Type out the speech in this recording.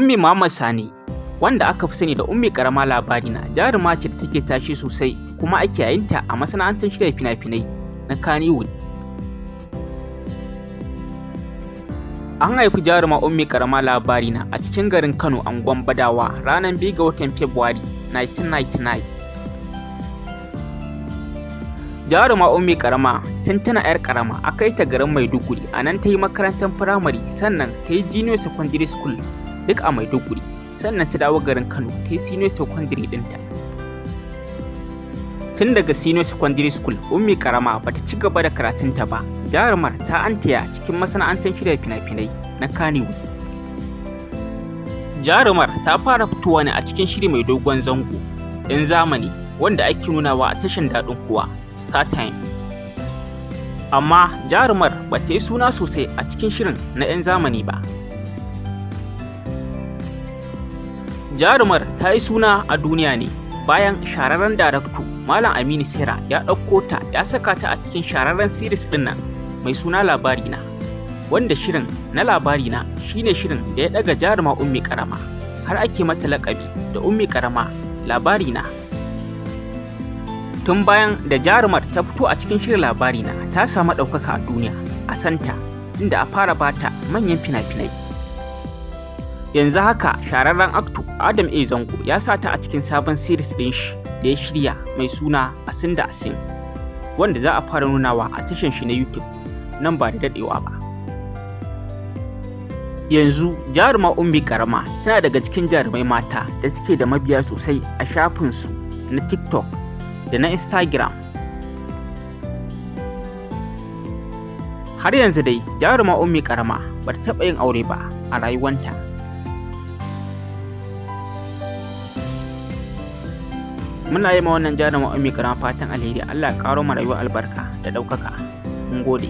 Ummi Muhammad Sani, wanda aka fi sani da Ummi Karama Labarina, jaruma ce da take tashi sosai kuma ake yayinta a masana'antar shirya fina-finai na Kannywood. An haifi jaruma Ummi Karama Labarina a cikin garin Kano, anguwan Badawa, ranar 2 ga watan Fabrairu 1999. Jaruma Ummi Karama tun tana 'yar karama aka yi ta garin Maiduguri, a nan ta yi makarantar firamare, sannan ta yi junior secondary school duk a Maiduguri, sannan ta dawo garin Kano ta yi senior secondary ɗinta. Tun daga senior secondary school, Ummi Karama bata ci gaba da karatunta ba. Jarumar ta antaya cikin masana'antar shirya fina-finai na Kannywood. Jarumar ta fara fitowa ne a cikin shiri mai dogon zango ɗin zamani wanda ake nunawa a tashan daɗin kowa, Star Times. Amma jarumar ba ta yi suna sosai a cikin shirin na 'yan zamani ba. Jarumar ta yi suna a duniya ne bayan shahararren darakto Malam Aminu Sera ya ɗauko ta ya saka ta a cikin shahararren series ɗin nan mai suna Labarina, wanda shirin na Labarina shine shirin da ya ɗaga jaruma Ummi Karama har ake mata laƙabi da Ummi Karama Labarina. Tun bayan da jarumar ta fito a cikin shirin Labarina, ta samu ɗaukaka a duniya a santa, inda a fara bata manyan fina-finai. Yanzu haka shahararren akto Adam A. Zango ya sa ta a cikin sabon series ɗin shi da ya shirya mai suna Asin da Asin, wanda za a fara nunawa a tashan shi na YouTube nan ba da daɗewa ba. Yanzu jaruma Ummi Karama tana daga cikin jarumai mata da suke da mabiya sosai a shafinsu na TikTok da na Instagram. Har yanzu dai jaruma Ummi Karama ba ta taɓa yin aure ba a rayuwanta. Muna yi ma wannan jaruma Ummi Karama fatan alheri. Allah ya ƙaro mu rayuwar albarka da ɗaukaka. Mun gode.